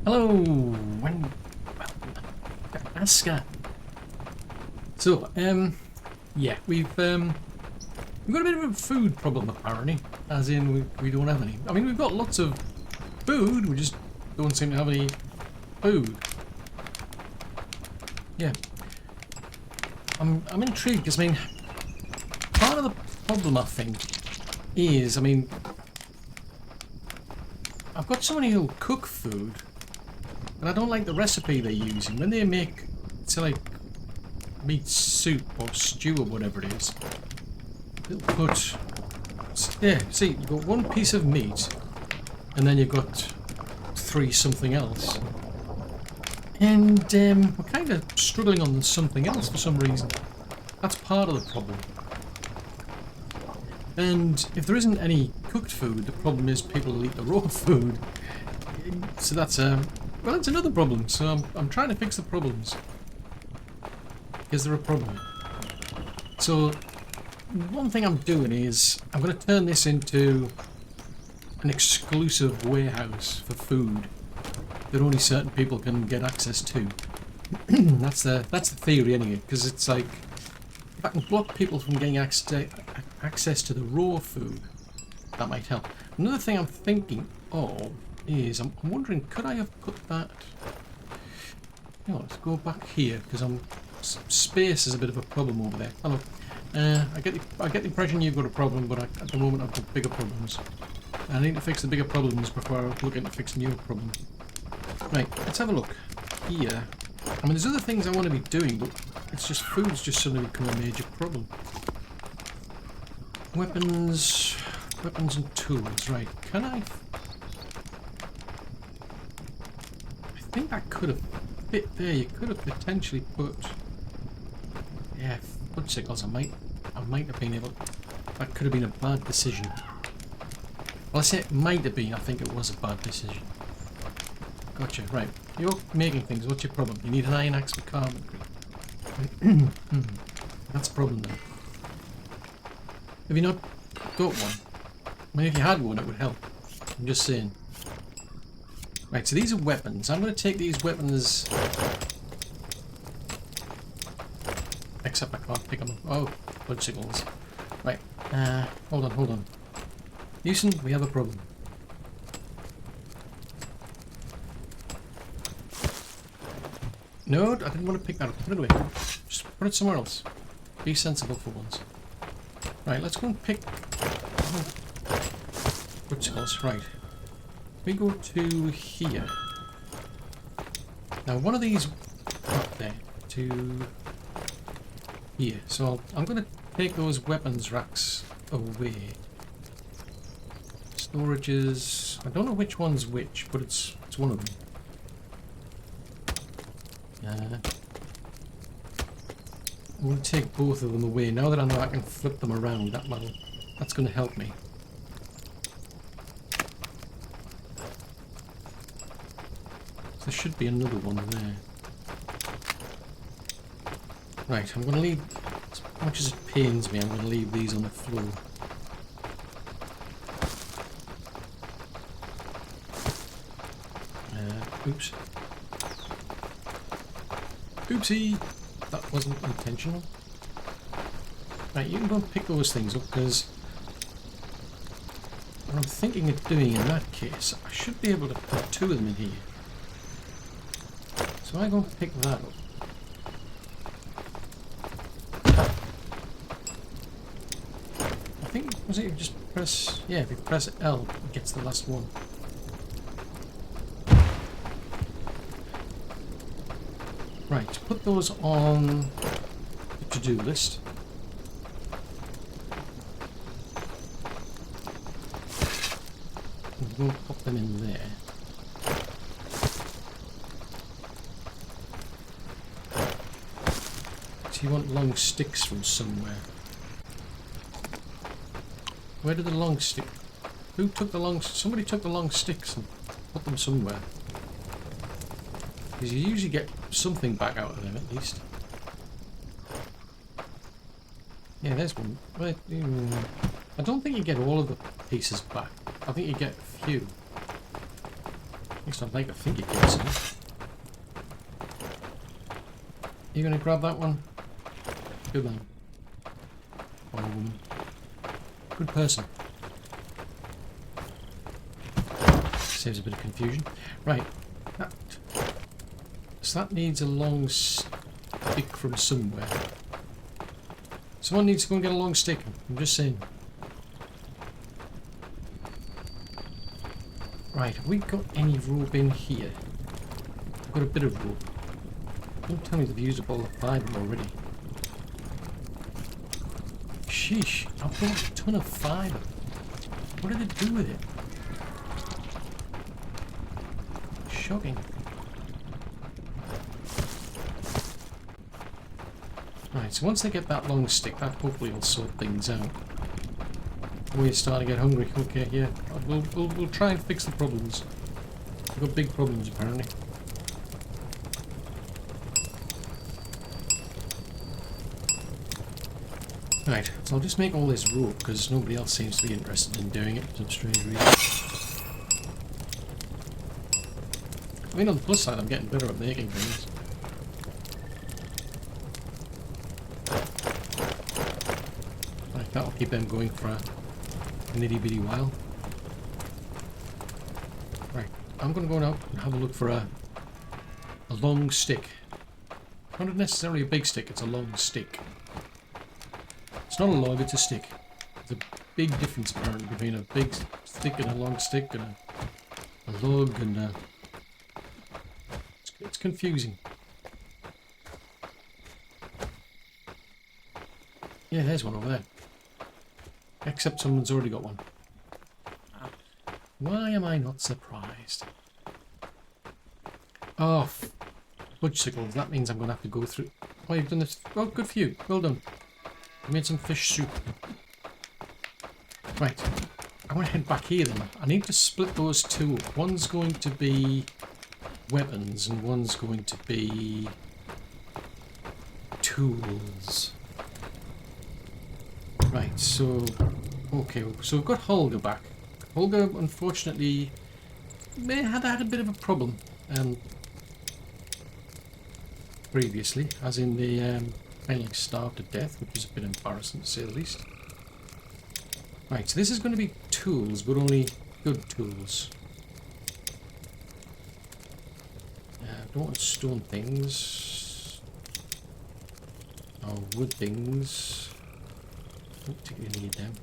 Hello, and welcome to Aska. So, yeah, we've got a bit of a food problem apparently, as in we don't have any. I mean, we've got lots of food, we just don't seem to have any food. Yeah, I'm intrigued because I mean, part of the problem I think is, I mean, I've got somebody who'll cook food. And I don't like the recipe they're using. When they make, say, like, meat soup or stew or whatever it is, they'll put... Yeah, see, you've got one piece of meat, and then you've got 3 something else. And we're kind of struggling on something else for some reason. That's part of the problem. And if there isn't any cooked food, the problem is people will eat the raw food. So that's well, it's another problem, so I'm trying to fix the problems. Is there a problem? So, one thing I'm doing is, I'm going to turn this into an exclusive warehouse for food that only certain people can get access to. That's the theory anyway, because it's like, if I can block people from getting access to the raw food, that might help. Another thing I'm thinking of is, I'm wondering, could I have put that... You know, let's go back here, because space is a bit of a problem over there. Hello. I get the impression you've got a problem, but at the moment I've got bigger problems. I need to fix the bigger problems before I look into fixing your problem. Right, let's have a look. Here. I mean, there's other things I want to be doing, but it's just food's just suddenly become a major problem. Weapons and tools. Right, can I... I think that could have fit there. You could have potentially put, yeah, foot sickles. I might have been able. That could have been a bad decision. Well, I say it might have been. I think it was a bad decision. Gotcha. Right, you're making things. What's your problem? You need an iron axe for carpentry. That's a problem then. Have you not got one? I mean, if you had one, it would help. I'm just saying. Right, so these are weapons. I'm going to take these weapons... Except I can't pick them up. Oh, blood signals. Right, hold on. Houston, we have a problem. No, I didn't want to pick that up. Put it away. Just put it somewhere else. Be sensible for once. Right, let's go and pick... Blood signals, right. We go to here. Now one of these up there to here. So I'm going to take those weapons racks away. Storages. I don't know which one's which, but it's one of them. I'm going to take both of them away. Now that I know I can flip them around, that's going to help me. There should be another one there. Right, I'm going to leave, as much as it pains me, I'm going to leave these on the floor. Oops. Oopsie! That wasn't intentional. Right, you can go and pick those things up, because what I'm thinking of doing in that case, I should be able to put 2 of them in here. So I go and pick that up. I think, was it you just press, yeah, if you press L, it gets the last one. Right, put those on the to-do list. And we'll pop them in there. You want long sticks from somewhere. Where did the long stick... Who took the long... Somebody took the long sticks and put them somewhere. Because you usually get something back out of them at least. Yeah, there's one. Wait, I don't think you get all of the pieces back. I think you get a few. At least I'd like to think it gets it. You gonna grab that one? Good man. Or woman. Good person. Saves a bit of confusion. Right. So that needs a long stick from somewhere. Someone needs to go and get a long stick. I'm just saying. Right, have we got any rope in here? I've got a bit of rope. Don't tell me they've used up all the fibre already. Sheesh, I've got a ton of fibre. What did it do with it? Shocking. Right, so once they get that long stick, that hopefully will sort things out. We're starting to get hungry. Okay, yeah. We'll try and fix the problems. We've got big problems apparently. Right, so I'll just make all this rope because nobody else seems to be interested in doing it for some strange reason. I mean, on the plus side, I'm getting better at making things. Right, that'll keep them going for a nitty bitty while. Right, I'm going to go now and have a look for a long stick. Not necessarily a big stick, it's a long stick. It's not a log, it's a stick. There's a big difference apparently between a big stick and a long stick and a log and a... It's confusing. Yeah, there's one over there. Except someone's already got one. Why am I not surprised? Oh, fudgesicles. That means I'm going to have to go through... Oh, you've done this. Oh, good for you. Well done. You made some fish soup. Right. I want to head back here then. I need to split those two up. One's going to be weapons and one's going to be tools. Right, so... Okay, so we've got Holger back. Holger, unfortunately, had a bit of a problem previously, as in the finally starved to death, which is a bit embarrassing to say the least. Right, so this is going to be tools, but only good tools. Don't want stone things. Or wood things. Don't particularly need them.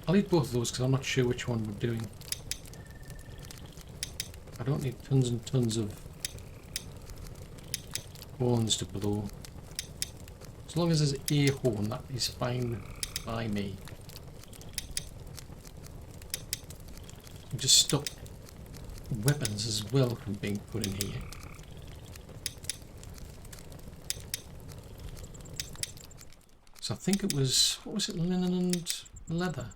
I'll eat both of those because I'm not sure which one we're doing. I don't need tons and tons of horns to blow. As long as there's a horn, that is fine by me. And just stop weapons as well from being put in here. So I think it was, what was it, linen and leather?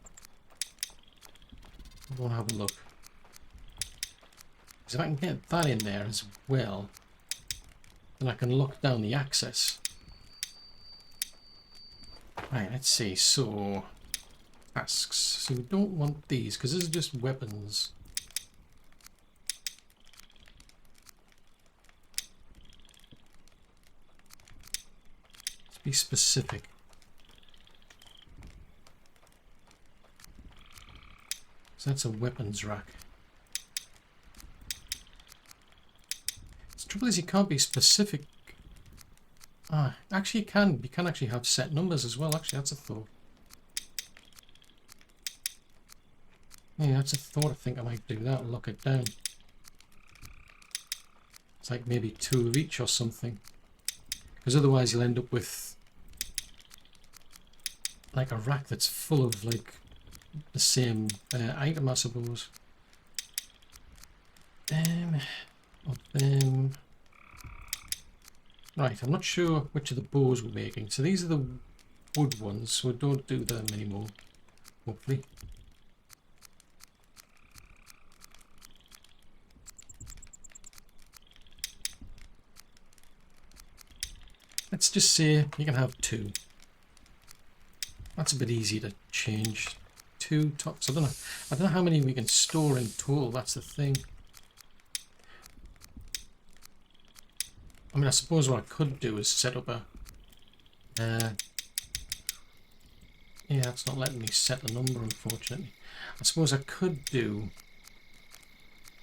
We'll have a look. Because if I can get that in there as well, then I can lock down the access. Right, let's see. So, tasks. So we don't want these because this is just weapons. Let's be specific. So that's a weapons rack. The trouble is you can't be specific. Ah, actually you can. You can actually have set numbers as well. Actually, that's a thought. Yeah, that's a thought. I think I might do that. Lock it down. It's like maybe 2 of each or something. Because otherwise you'll end up with like a rack that's full of like the same item, I suppose. Of them. Right, I'm not sure which of the bows we're making. So these are the wood ones, so we don't do them anymore, hopefully. Let's just say you can have 2. That's a bit easy to change. 2 2 tops. I don't know how many we can store in total. That's the thing. I mean, I suppose what I could do is set up a... yeah, it's not letting me set a number, unfortunately. I suppose I could do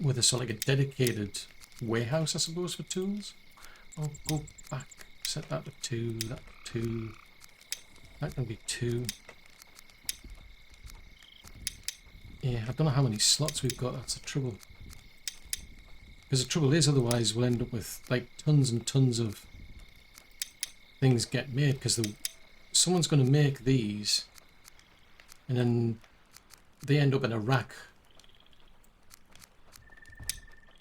with a sort of like a dedicated warehouse, I suppose, for tools. I'll go back, set that to 2, that to 2. That can be 2. Yeah, I don't know how many slots we've got. That's the trouble. Because the trouble is, otherwise we'll end up with like tons and tons of things get made. Because someone's going to make these, and then they end up in a rack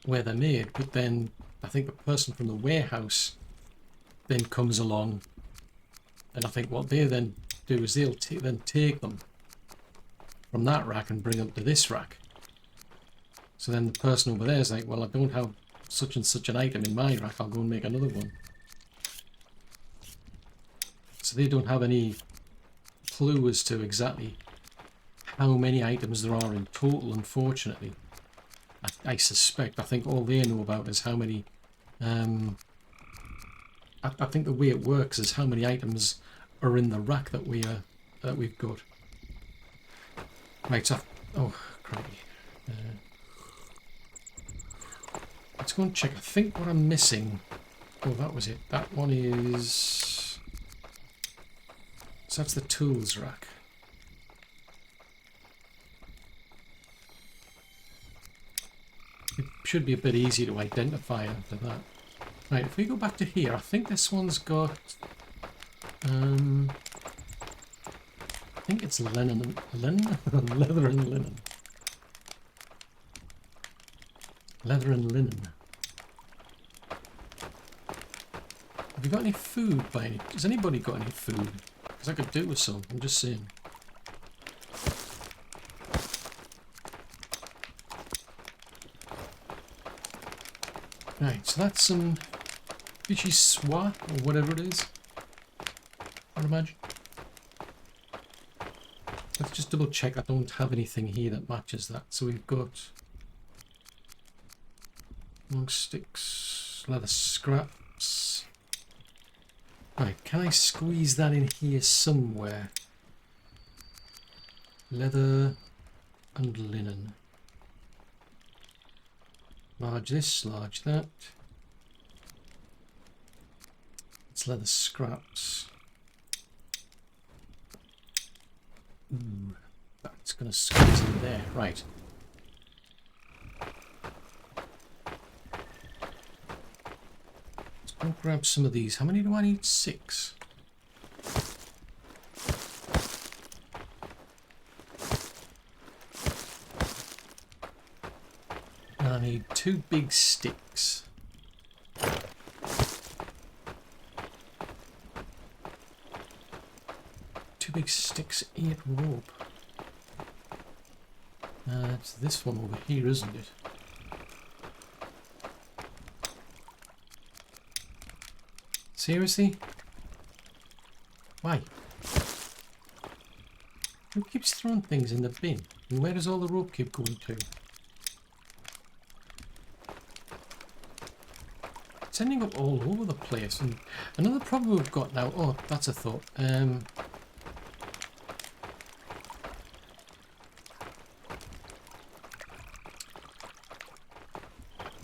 where they're made. But then I think the person from the warehouse then comes along, and I think what they then do is they'll then take them from that rack and bring them to this rack. So then the person over there is like, well, I don't have such and such an item in my rack, I'll go and make another one. So they don't have any clue as to exactly how many items there are in total, unfortunately. I suspect, I think all they know about is how many, I think the way it works is how many items are in the rack that we've got. Right, so, oh, crikey. Let's go and check. I think what I'm missing, oh, that was it. That one is, so that's the tools rack. It should be a bit easy to identify after that. Right, if we go back to here, I think this one's got, I think it's linen, leather and linen. Leather and linen. Have you got any food by any... Has anybody got any food? Because I could do with some, I'm just saying. Right, so that's some fishy swat, or whatever it is, I'd imagine. Let's just double check I don't have anything here that matches that. So we've got long sticks, leather scraps. Right, can I squeeze that in here somewhere? Leather and linen. Large this, large that. It's leather scraps. Ooh, that's going to squeeze in there. Right. Let's go grab some of these. How many do I need? 6. And I need 2 big sticks. Big sticks, 8 rope. It's this one over here, isn't it? Seriously? Why? Who keeps throwing things in the bin? And where does all the rope keep going to? It's ending up all over the place. And another problem we've got now. Oh, that's a thought.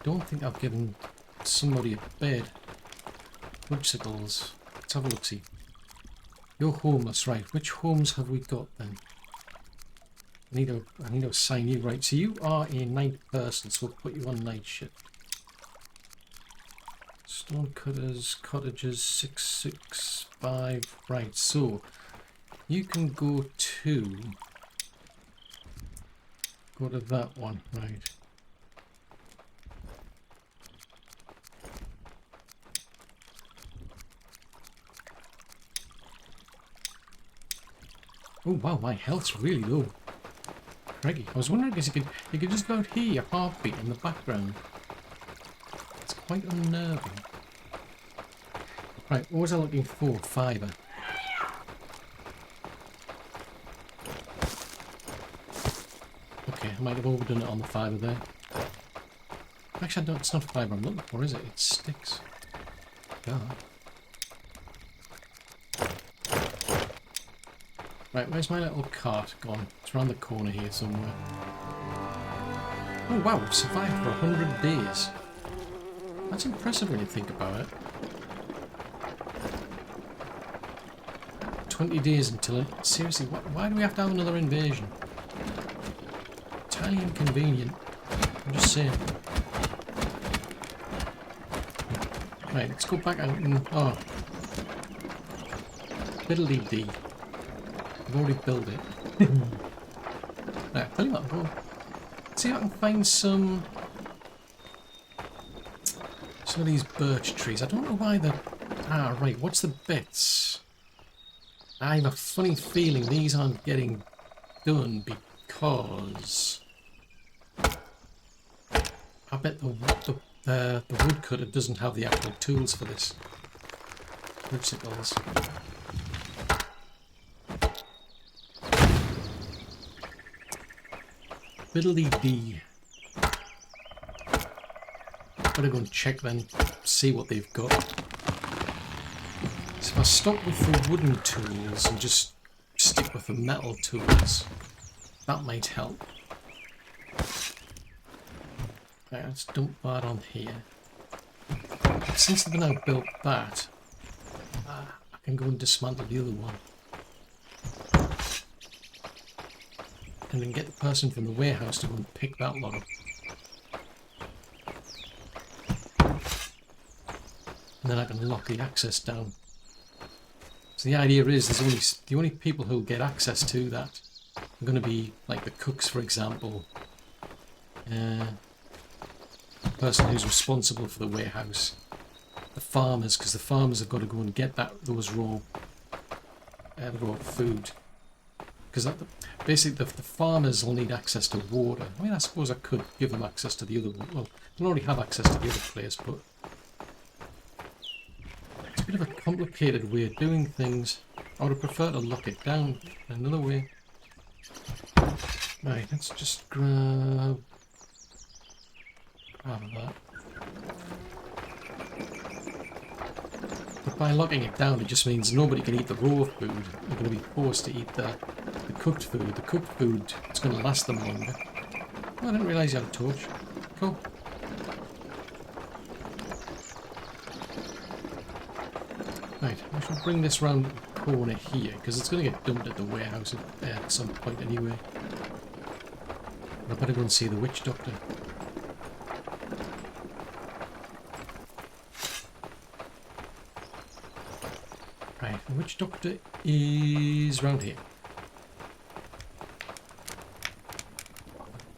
Don't think I've given somebody a bed. Whipsicles. Let's have a look, see. You're homeless, right? Which homes have we got then? I need to assign you, right? So you are a night person, so we'll put you on night shift. Stone cutters, cottages, 665. Right, so you can go to that one, right? Oh wow, my health's really low. Craigie, I was wondering because you could just go out hear your heartbeat in the background. It's quite unnerving. Right, what was I looking for? Fibre. I might have overdone it on the fibre there. Actually, it's not fibre I'm looking for, is it? It's sticks. Yeah. Right, where's my little cart gone? It's around the corner here somewhere. Oh wow, we've survived for 100 days. That's impressive when you think about it. 20 days until it... Seriously, why do we have to have another invasion? Entirely inconvenient. I'm just saying. Right, let's go back out and... Oh. Fiddly-dee. I've already built it. Right, tell you what, I'll go... See if I can find some of these birch trees. I don't know why they're... Ah, right, what's the bits? I have a funny feeling these aren't getting done because... I bet the woodcutter doesn't have the actual tools for this. Principles. Fiddly-dee. Better go and check then, see what they've got. So if I stop with the wooden tools and just stick with the metal tools, that might help. Right, let's dump that on here. Since they've now built that, I can go and dismantle the other one. And then get the person from the warehouse to go and pick that lot up. And then I can lock the access down. So the idea is the only people who'll get access to that are going to be like the cooks, for example. The person who's responsible for the warehouse. The farmers, because the farmers have got to go and get those raw food. Because basically the farmers will need access to water. I mean, I suppose I could give them access to the other one. Well, they'll already have access to the other place, but it's a bit of a complicated way of doing things. I would have preferred to lock it down another way. Right, let's just grab that. But by locking it down, it just means nobody can eat the raw food. They're going to be forced to eat the cooked food. The cooked food, it's going to last them longer. Oh, I didn't realise you had a torch. Cool. Right, I should bring this round the corner here, because it's going to get dumped at the warehouse at some point anyway. I better go and see the witch doctor. Right, the witch doctor is round here.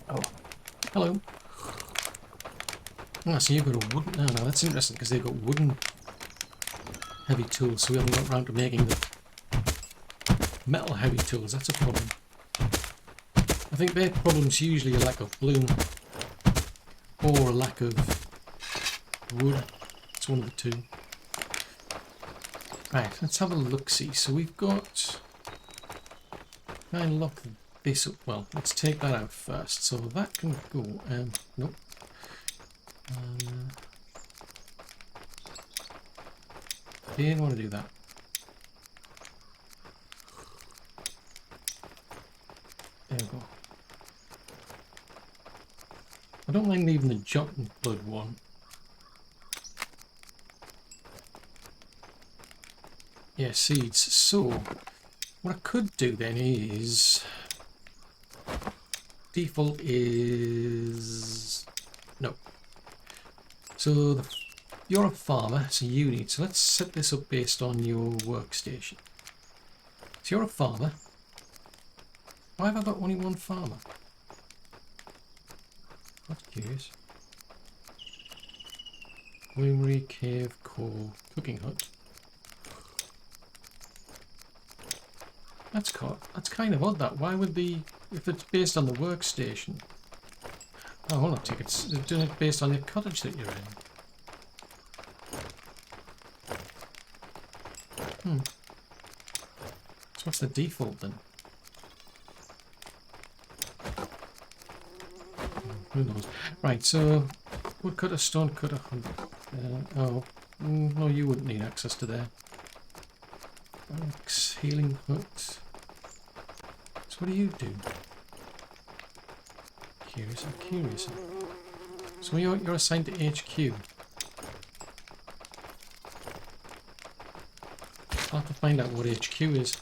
Oh, hello. Ah, so you've got a wooden... No, that's interesting, because they've got wooden heavy tools, so we haven't got round to making the metal heavy tools. That's a problem. I think their problem's usually a lack of bloom or a lack of wood. It's one of the two. Right, let's have a look-see. So we've got... Can I lock this up? Well, let's take that out first. So that can go... nope. Didn't want to do that. There we go. I don't mind leaving the jot and blood one. Yeah, seeds. So, what I could do then is... Default is... No. So, you're a farmer, so you need... So let's set this up based on your workstation. So you're a farmer. Why have I got only one farmer? That's curious. Winery, cave, coal, cooking hut. That's kind of odd, that. Why would the... If it's based on the workstation... Oh, hold on a tick. It's doing it based on the cottage that you're in. So what's the default then? Who knows? Right, so woodcutter, stone cutter. No, you wouldn't need access to there. Healing hut. So what do you do? Curious. So you're assigned to HQ. I'll have to find out what HQ is.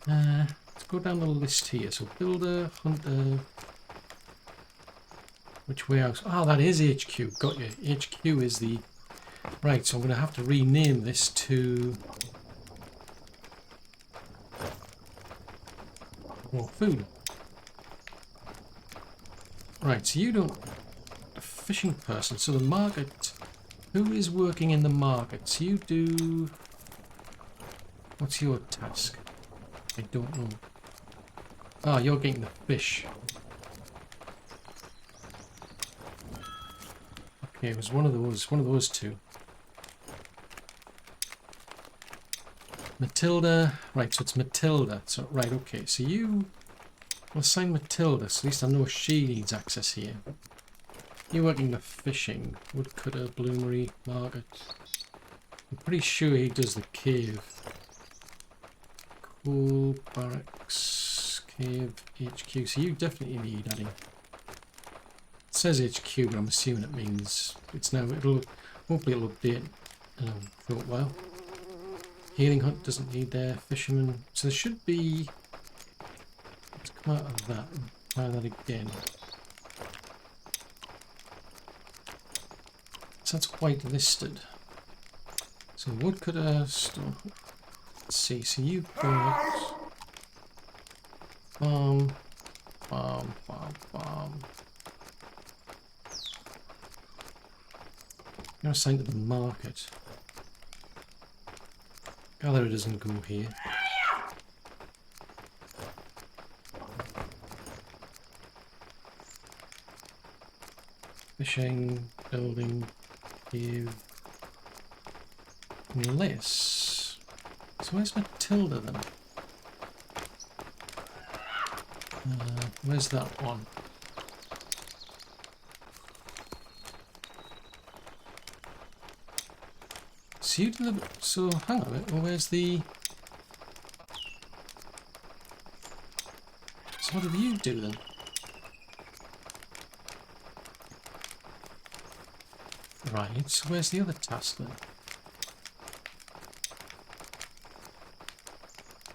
Let's go down the list here. So builder, hunter. Which warehouse? Oh, that is HQ. Got you. HQ is the... Right, so I'm going to have to rename this to... More food. Right, so you don't... A fishing person. So the market... Who is working in the market? So you do... What's your task? I don't know. Ah, you're getting the fish. Okay, it was one of those two. Matilda, right, so it's Matilda. So right, okay, so you will assign Matilda, so at least I know she needs access here. You're working the fishing, woodcutter, bloomery, market. I'm pretty sure he does the cave. Cool, barracks, cave, HQ. So you definitely need adding. It says HQ, but I'm assuming it means it's now. Hopefully it'll update in a short while. Healing hut doesn't need there. Fisherman. So there should be. Let's come out of that and try that again. So that's white listed. So woodcutter, stone. Let's see. So you've got farm. You're assigned to the market. Gather doesn't go here. Fishing, building, cave. Unless. So where's Matilda then? Where's that one? So you deliver. So hang on a minute. Well, where's the? So what do you do then? Right. So where's the other task then?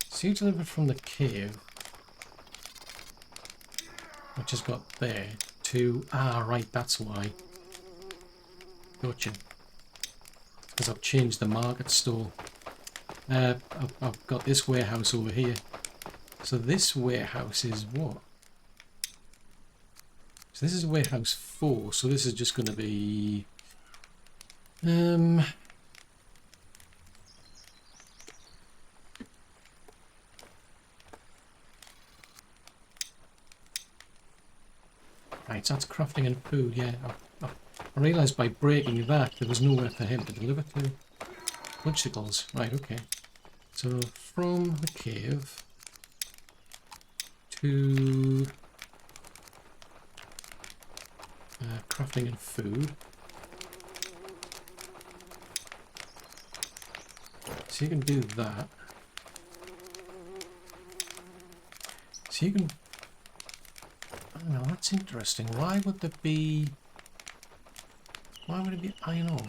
So you delivered from the cave, which has got there, to right. That's why. Gotcha. Because I've changed the market stall. I've got this warehouse over here. So this warehouse is what? So this is warehouse 4. So this is just going to be... Right, so that's crafting and food, yeah. I realised by breaking that there was nowhere for him to deliver to. Bicycles, right, okay. So from the cave to crafting and food. So you can do that. So you can... Oh, no, that's interesting. Why would there be... Why would it be iron ore?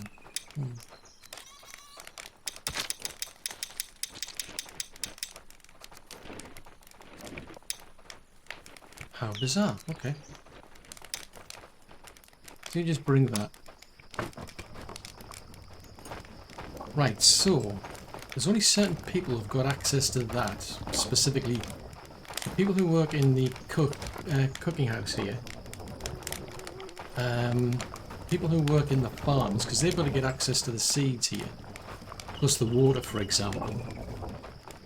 How bizarre. Okay. So you just bring that. Right, so there's only certain people who've got access to that. Specifically, the people who work in the cooking house here. People who work in the farms, because they've got to get access to the seeds here, plus the water, for example.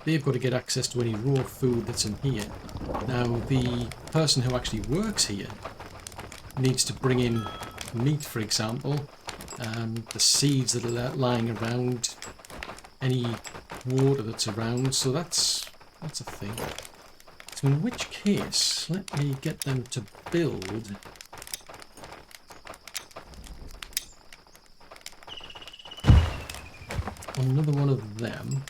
They've got to get access to any raw food that's in here. Now, the person who actually works here needs to bring in meat, for example, the seeds that are lying around, any water that's around. So that's a thing. So in which case, let me get them to build another one of them.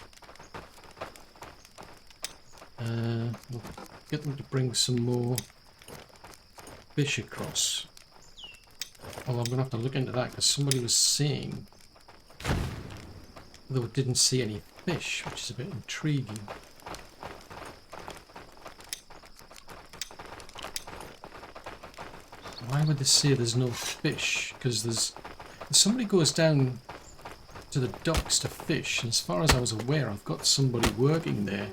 We'll get them to bring some more fish across. Oh, I'm going to have to look into that because somebody was saying they didn't see any fish, which is a bit intriguing. Why would they say there's no fish? Because there's somebody goes down to the docks to fish, and as far as I was aware, I've got somebody working there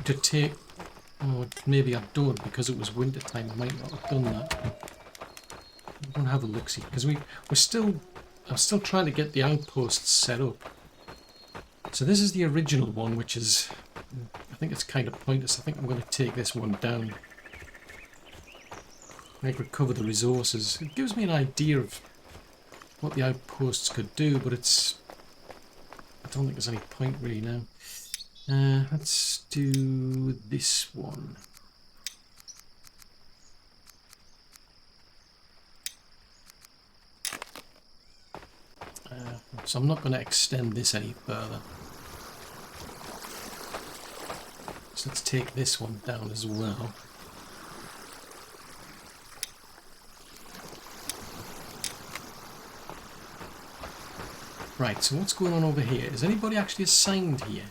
to take. Oh, maybe I don't because it was winter time. I might not have done that. I'm gonna have a look see because I'm still trying to get the outposts set up. So this is the original one, which is, I think it's kind of pointless. I think I'm going to take this one down. Like recover the resources. It gives me an idea of what the outposts could do, but I don't think there's any point really now. Let's do this one. So I'm not going to extend this any further. So let's take this one down as well. Right, so what's going on over here? Is anybody actually assigned here?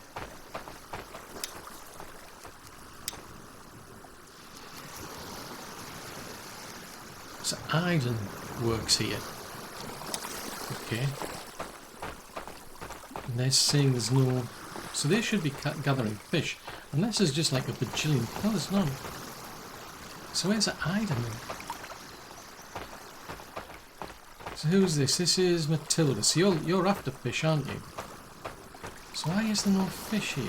So Aiden works here. Okay. And they're saying there's no... So they should be gathering fish. Unless there's just like a bajillion... No, there's none. So where's Aiden? So who's this? This is Matilda. So you're after fish, aren't you? So why is there no fish here?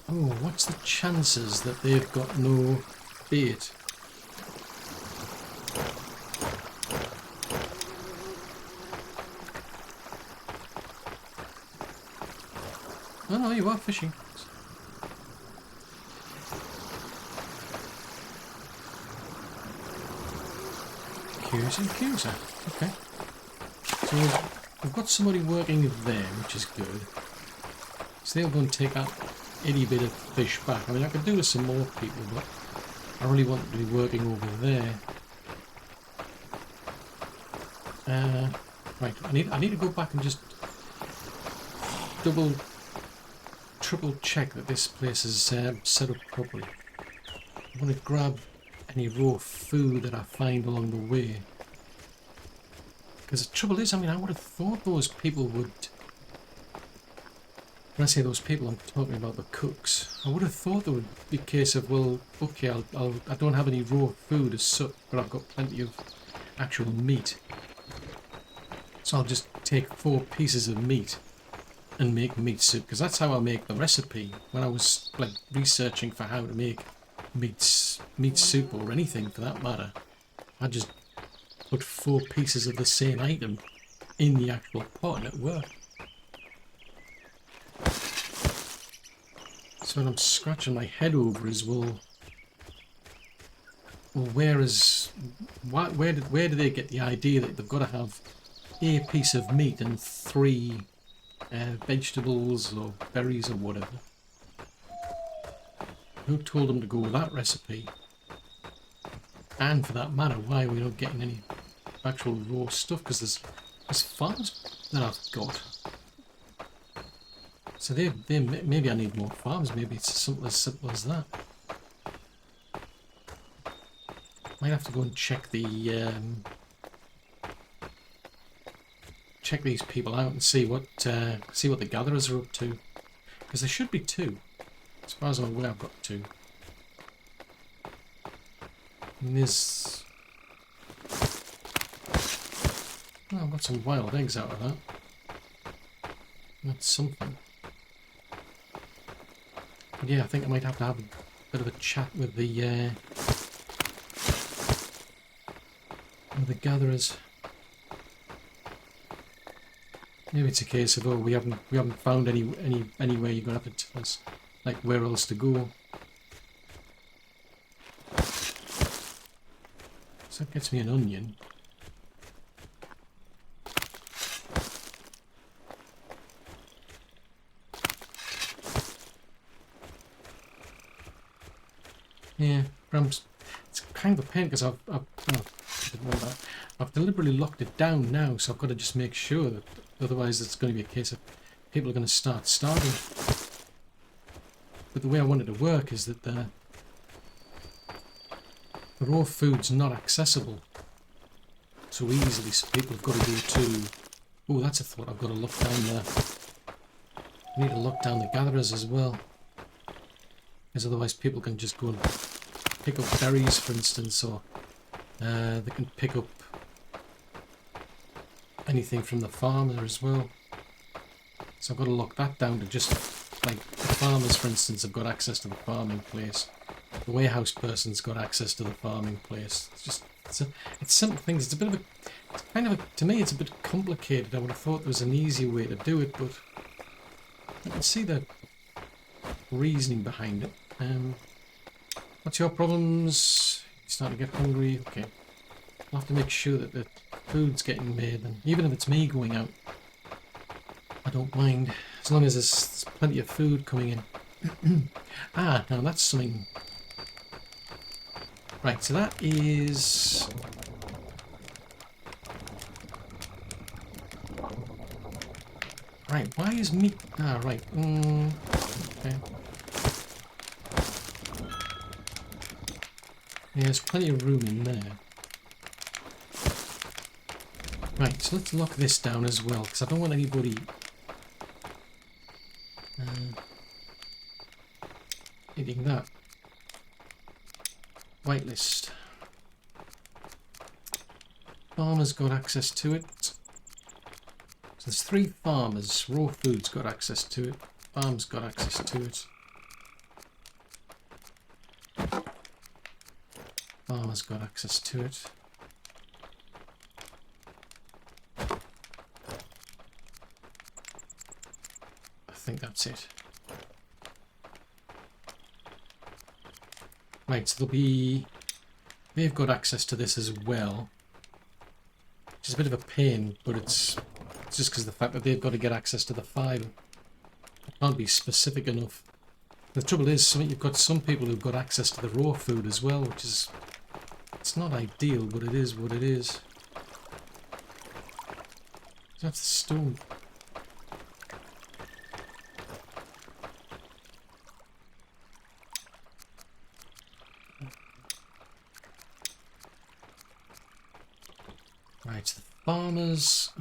Oh, what's the chances that they've got no bait? Oh no, you are fishing. Accuser. Okay. So we've got somebody working there, which is good. So they'll go and take that any bit of fish back. I mean, I could do with some more people, but I really want them to be working over there. Right, I need to go back and just triple check that this place is set up properly. I want to grab any raw food that I find along the way. Because the trouble is, I mean, I would have thought those people would... When I say those people, I'm talking about the cooks. I would have thought there would be a case of, well, okay, I don't have any raw food as such, but I've got plenty of actual meat. So I'll just take 4 pieces of meat and make meat soup, because that's how I make the recipe. When I was like researching for how to make meat soup or anything for that matter, I just put 4 pieces of the same item in the actual pot and it worked. So what I'm scratching my head over is, well where do they get the idea that they've got to have a piece of meat and 3 vegetables or berries or whatever? Who told them to go with that recipe? And for that matter, why are we not getting any actual raw stuff? Because there's farms that I've got. So maybe I need more farms. Maybe it's as simple as that. Might have to go and check check these people out and see what the gatherers are up to. Because there should be 2. As far as I'm aware, I've got 2. And there's... Oh, I've got some wild eggs out of that. That's something. But yeah, I think I might have to have a bit of a chat with the gatherers. Maybe it's a case of, oh, we haven't found anywhere. You're gonna have to tell us like where else to go. So that gets me an onion. Yeah, it's kind of a pain because I've deliberately locked it down now, so I've got to just make sure that otherwise it's going to be a case of people are going to start starving. But the way I want it to work is that the raw food's not accessible so easily, so people have got to go to... Oh, that's a thought. I've got to lock down there. I need to lock down the gatherers as well, because otherwise people can just go and pick up berries, for instance, or they can pick up anything from the farmer as well. So I've got to lock that down to just, like, the farmers, for instance, have got access to the farming place. The warehouse person's got access to the farming place. It's just, it's simple things. It's a bit of a, it's kind of a, to me, it's a bit complicated. I would have thought there was an easier way to do it, but I can see the reasoning behind it. What's your problems? You're starting to get hungry? Okay. I'll have to make sure that the food's getting made, and even if it's me going out, I don't mind, as long as there's plenty of food coming in. Ah, now that's something... Right, so that is... Right, why is meat... Ah, right. Okay. Yeah, there's plenty of room in there. Right, so let's lock this down as well, because I don't want anybody... hitting that. Whitelist. Farmers got access to it. So there's 3 farmers. Raw Foods got access to it. Farms got access to it. Farmers got access to it. I think that's it. Right, so they've got access to this as well, which is a bit of a pain, but it's just because of the fact that they've got to get access to the fibre. I can't be specific enough. The trouble is, you've got some people who've got access to the raw food as well, which is, it's not ideal, but it is what it is. That's the stone. Right, so the farmers,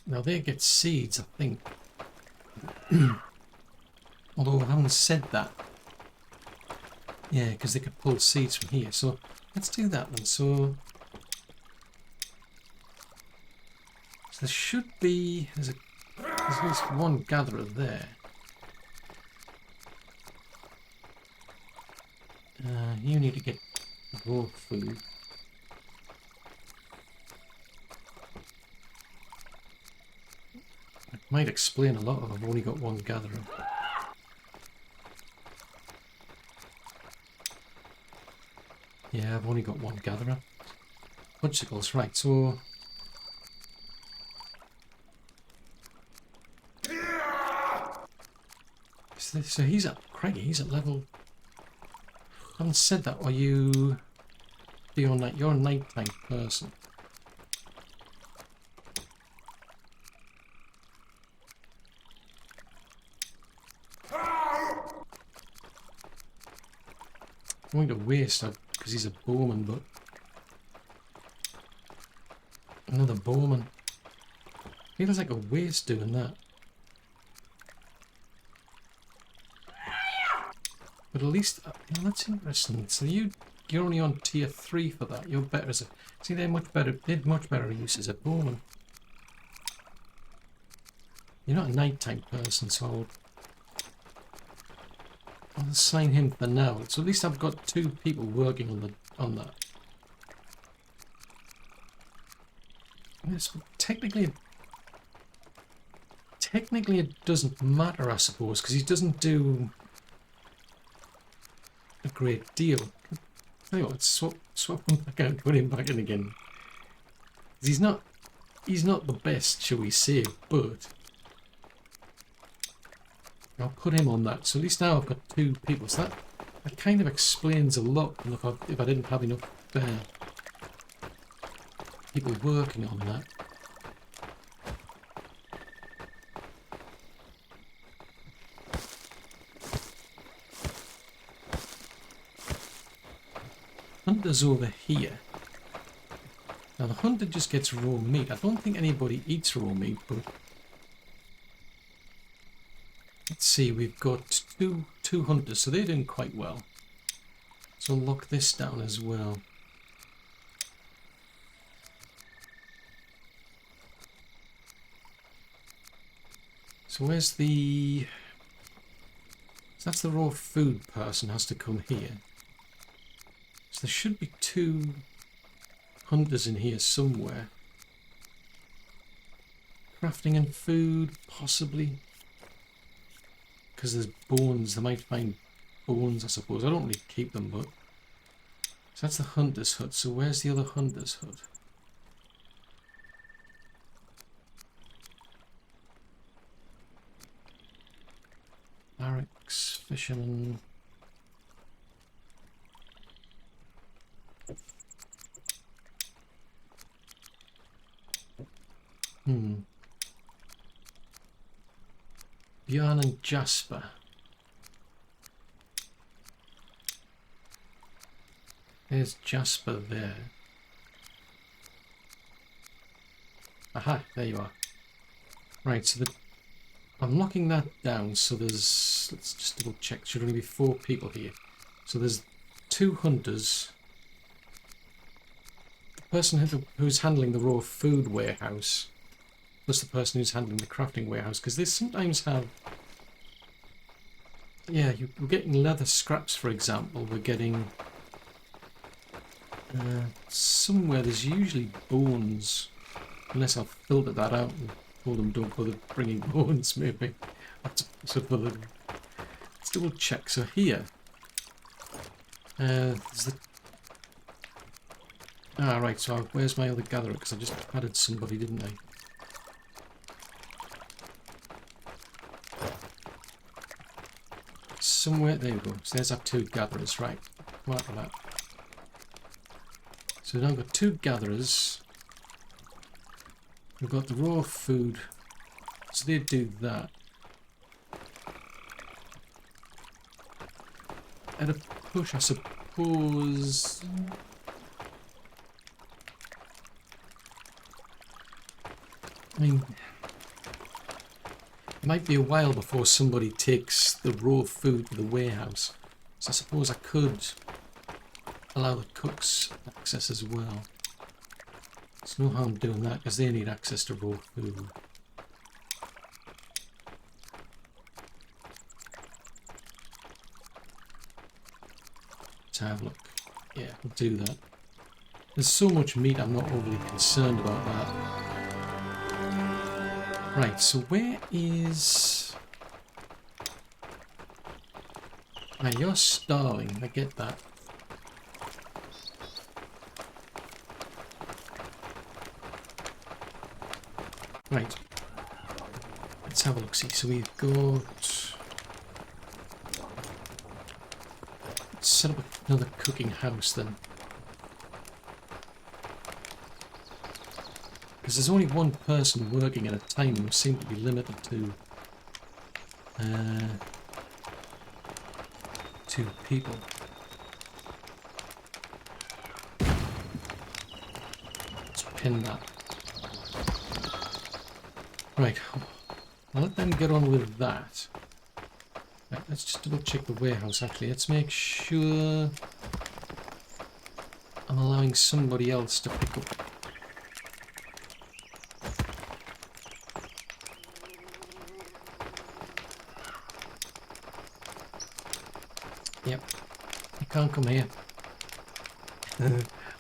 now they get seeds, I think. Although I haven't said that. Yeah, because they could pull seeds from here. So let's do that then. So there should be, there's at least one gatherer there. You need to get raw food. It might explain a lot if I've only got one gatherer. Yeah, I've only got one gatherer. Fudgesicles, right, so... So he's at, Craigie, he's at level... I haven't said that, are you... You're a nighttime person. I'm going to waste it because he's a bowman, but... Another bowman. Feels like a waste doing that. But at least, yeah, that's interesting. So you're only on tier 3 for that. You're better as a... See, they're much better use as a bowman. You're not a nighttime person, so I'll assign him for now. So at least I've got 2 people working on that. Yes, technically it doesn't matter, I suppose, because he doesn't do a great deal. Tell you what, let's swap him back out, put him back in again. He's not the best, shall we say, but I'll put him on that. So at least now I've got 2 people. So that kind of explains a lot. Look, if I didn't have enough people working on that. Hunter's over here. Now the hunter just gets raw meat. I don't think anybody eats raw meat, but let's see, we've got two hunters, so they're doing quite well. So I'll lock this down as well. So where's the... So that's the raw food person has to come here. So there should be 2 hunters in here somewhere. Crafting and food, possibly. Because there's bones, they might find bones, I suppose. I don't really keep them, but... So that's the hunter's hut. So where's the other hunter's hut? Barracks, fisherman... Björn and Jasper. There's Jasper there. Aha, there you are. Right, so I'm locking that down, so there's... Let's just double check. Should only be 4 people here. So there's 2 hunters. The person who's handling the raw food warehouse. Plus the person who's handling the crafting warehouse, because they sometimes have... Yeah, we're getting leather scraps, for example. We're getting... somewhere there's usually bones. Unless I've filtered that out and told them don't bother bringing bones, maybe. Let's double check. So here... there's the... Ah, right, so where's my other gatherer? Because I just added somebody, didn't I? Somewhere, there we go. So there's our 2 gatherers, right. Come out of that. So now we've got 2 gatherers. We've got the raw food. So they do that. At a push, I suppose. I mean, it might be a while before somebody takes the raw food to the warehouse. So I suppose I could allow the cooks access as well. There's no harm doing that because they need access to raw food. Let's have a look. Yeah, we'll do that. There's so much meat, I'm not overly concerned about that. Right, so where is... Now you're starving, I get that. Right. Let's have a look, see. So we've got... Let's set up another cooking house then. Because there's only 1 person working at a time and we seem to be limited to 2 people. Let's pin that. Right, I'll let them get on with that. Right, let's just double check the warehouse actually. Let's make sure I'm allowing somebody else to pick up. Yep, you can't come here.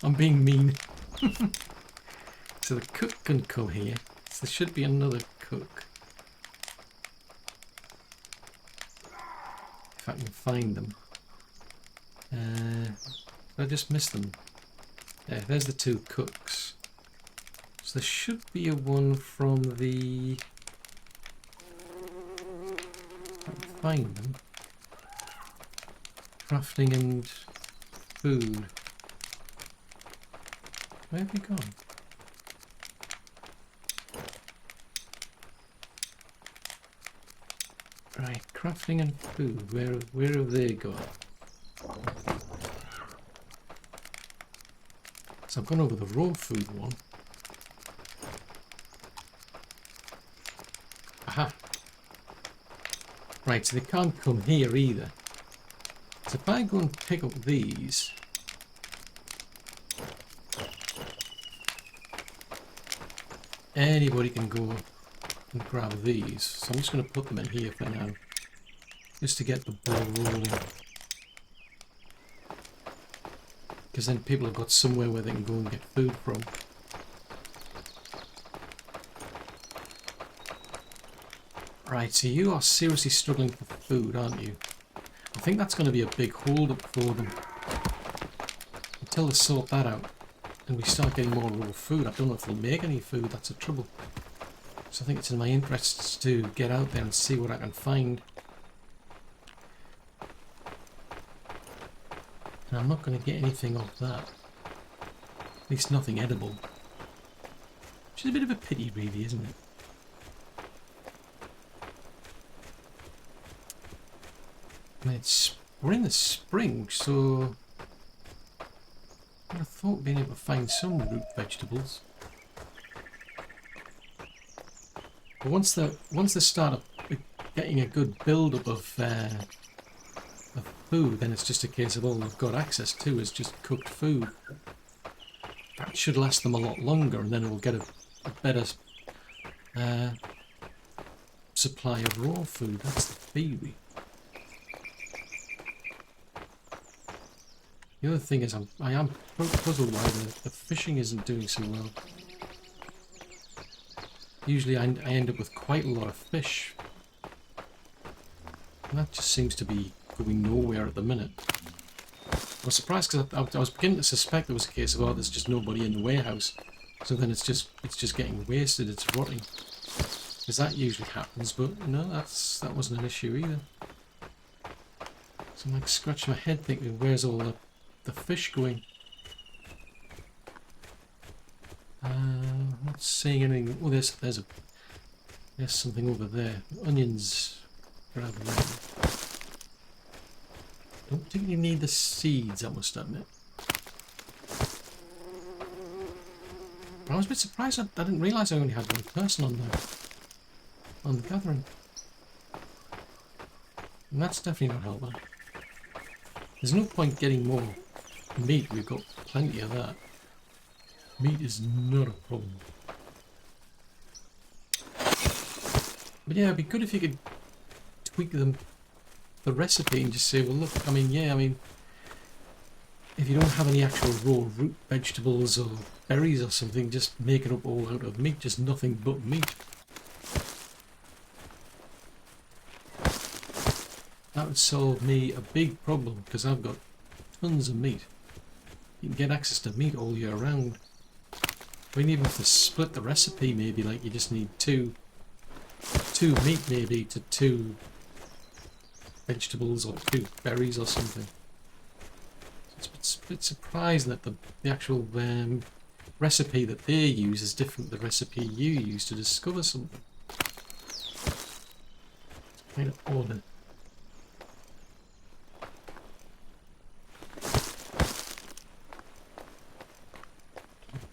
I'm being mean. So the cook can come here. So there should be another cook. If I can find them. I just missed them. Yeah, there's the 2 cooks. So there should be a one from the... I can find them. Crafting and food. Where have you gone? Right, crafting and food. Where have they gone? So I've gone over the raw food one. Aha. Right, so they can't come here either. So if I go and pick up these, anybody can go and grab these. So I'm just going to put them in here for now, just to get the ball rolling. Because then people have got somewhere where they can go and get food from. Right, so you are seriously struggling for food, aren't you? I think that's going to be a big hold-up for them. Until they sort that out and we start getting more raw food. I don't know if they'll make any food, that's the trouble. So I think it's in my interests to get out there and see what I can find. And I'm not going to get anything off that. At least nothing edible. Which is a bit of a pity, really, isn't it? I mean, we're in the spring, so I would have thought being able to find some root vegetables. But once they start getting a good build-up of food, then it's just a case of all they've got access to is just cooked food. That should last them a lot longer, and then we'll get a better supply of raw food. That's the theory. The other thing is I am puzzled why the fishing isn't doing so well. Usually I end up with quite a lot of fish. And that just seems to be going nowhere at the minute. I was surprised because I was beginning to suspect there was a case of, oh, there's just nobody in the warehouse. So then it's just getting wasted, it's rotting. Because that usually happens, but no, that wasn't an issue either. So I'm like scratching my head thinking, where's all the fish going? Not seeing anything. Oh, there's something over there. Onions. Grab them. Don't particularly need the seeds, I must admit. But I was a bit surprised. I didn't realise I only had one person on the gathering. And that's definitely not helping. There's no point getting more meat. We've got plenty of that. Meat is not a problem. But yeah, it'd be good if you could tweak the recipe and just say, well, look, I mean, if you don't have any actual raw root vegetables or berries or something, just make it up all out of meat, just nothing but meat. That would solve me a big problem, because I've got tons of meat. You can get access to meat all year round. I mean, even if they split the recipe, maybe, like, you just need two meat, maybe, to 2 vegetables or 2 berries or something. It's a bit surprising that the actual recipe that they use is different to the recipe you use to discover something. It's kind of odd.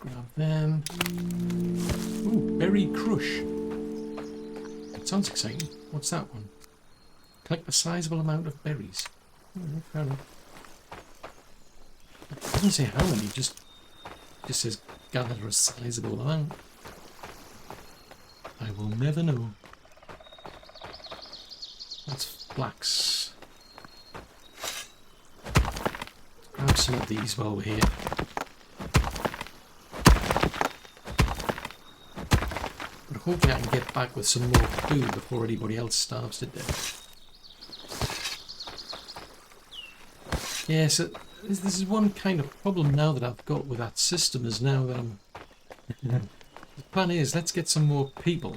Grab them. Ooh, berry crush. That sounds exciting. What's that one? Collect a sizable amount of berries. Fair enough. It doesn't say how many, just says gather a sizable amount. I will never know. That's flax. Grab some of these while we're here. But hopefully I can get back with some more food before anybody else starves to death. Yeah, so this is one kind of problem now that I've got with that system is now that I'm... The plan is, let's get some more people.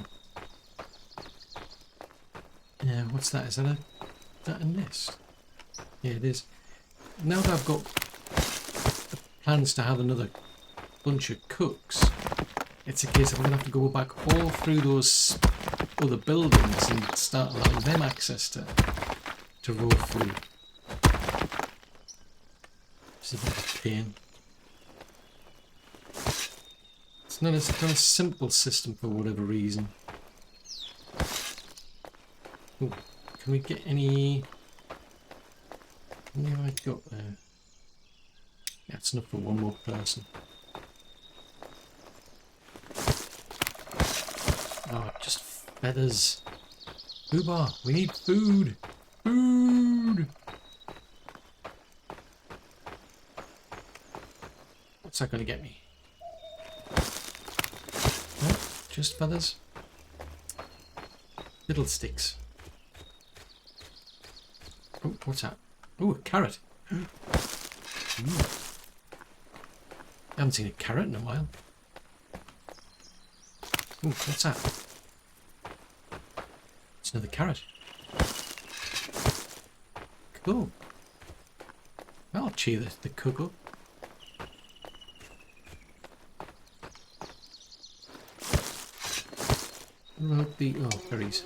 Yeah, what's that? Is that a nest? Yeah, it is. Now that I've got plans to have another bunch of cooks, it's a case of I'm going to have to go back all through those other buildings and start allowing them access to raw food. It's a bit of a pain. It's not a simple system for whatever reason. Ooh, can we get any... How many have I got there? Yeah, it's enough for one more person. Oh, just feathers. Boobar, we need food! Food! What's that going to get me? No, just feathers. Fiddlesticks. Oh, what's that? Oh, a carrot. I haven't seen a carrot in a while. Oh, what's that? It's another carrot. Cool. I'll cheer the cook up. What about the... oh, berries.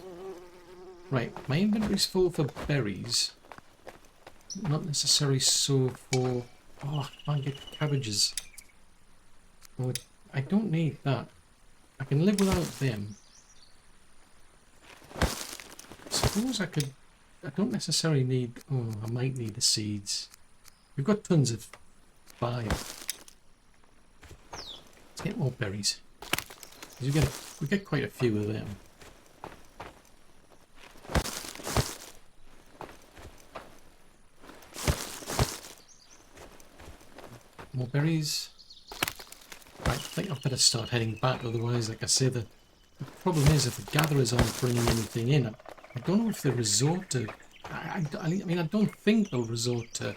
Right, my inventory's full for berries. Not necessarily so for... oh, I can't get cabbages. Oh, I don't need that. I can live without them. I suppose I could... I don't necessarily need... oh, I might need the seeds. We've got tons of fire. Let's get more berries. We get quite a few of them. More berries. Right, I think I'd better start heading back, otherwise, like I say, the problem is if the gatherers aren't bringing anything in, I don't know if they resort to... I mean, I don't think they'll resort to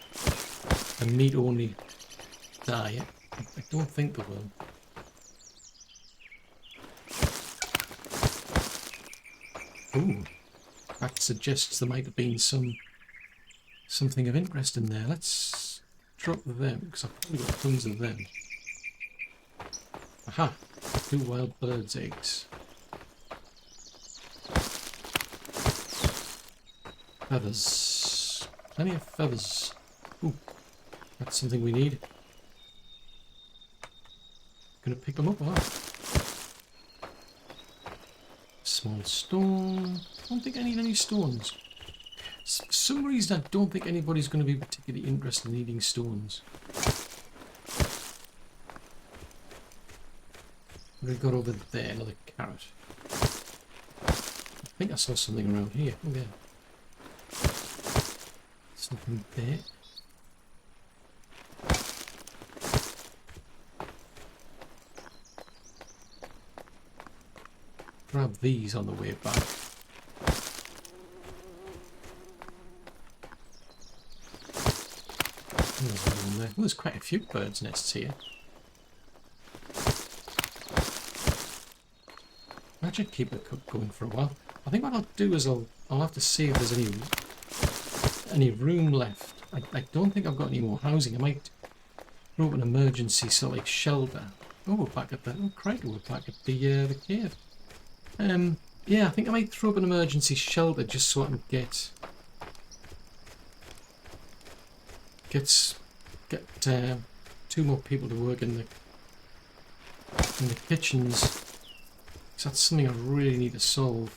a meat-only diet. I don't think they will. Ooh, that suggests there might have been something of interest in there. Let's drop them, because I've probably got tons of them. Aha! 2 wild birds' eggs. Feathers. Plenty of feathers. Ooh, that's something we need. Gonna pick them up, huh? Small stone. Don't think I need any stones. For some reason, I don't think anybody's going to be particularly interested in eating stones. What have we got over there? Another carrot. I think I saw something around here. Oh, yeah. Something there. Grab these on the way back. Well, there's quite a few birds' nests here. I should keep the cook going for a while. I think what I'll do is I'll have to see if there's any room left. I don't think I've got any more housing. I might throw up an emergency sort of like shelter. Oh, we're back at the... oh, crikey, we're back at the cave. Yeah, I think I might throw up an emergency shelter just so I can get 2 more people to work in the kitchens. Because that's something I really need to solve.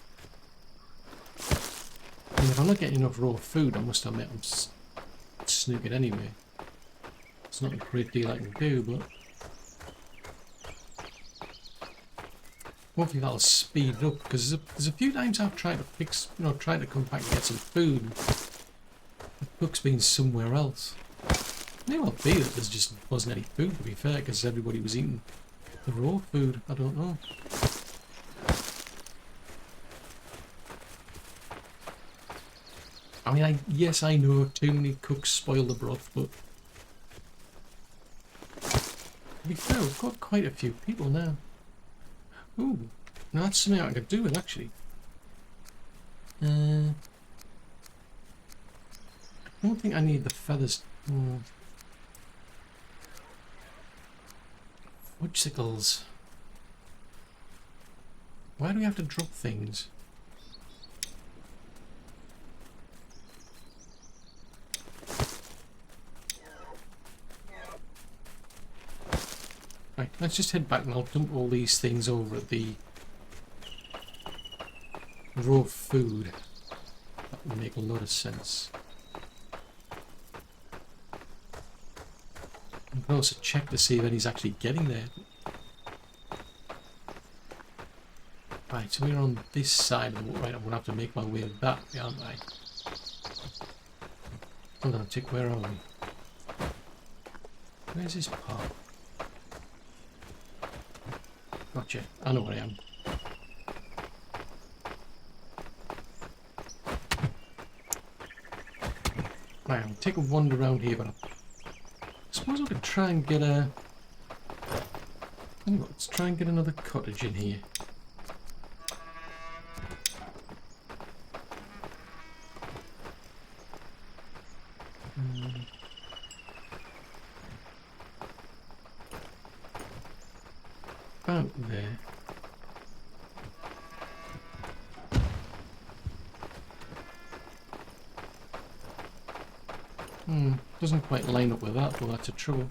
I mean, if I'm not getting enough raw food, I must admit I'm snookered anyway. It's not a great deal I can do, but hopefully that'll speed it up, because there's a few times I've tried to fix, tried to come back and get some food. The cook's been somewhere else. It may well be that there just wasn't any food, to be fair, because everybody was eating the raw food. I don't know. I mean, yes, I know too many cooks spoil the broth, but To be fair, we've got quite a few people now. Ooh, now that's something I could do with, actually. I don't think I need the feathers. Fudgesicles. Why do we have to drop things? Right, let's just head back and I'll dump all these things over at the raw food. That would make a lot of sense. I can also check to see if any's actually getting there. Right, so we're on this side of the right, I'm going to have to make my way that way, aren't I? Hold on, Tick, where are we? Where's this part? Gotcha, I know where I am. Right, I'll take a wander around here, but I suppose I could try and get a... Anyway, let's try and get another cottage in here. About there. Doesn't quite line up with that, but that's a trouble.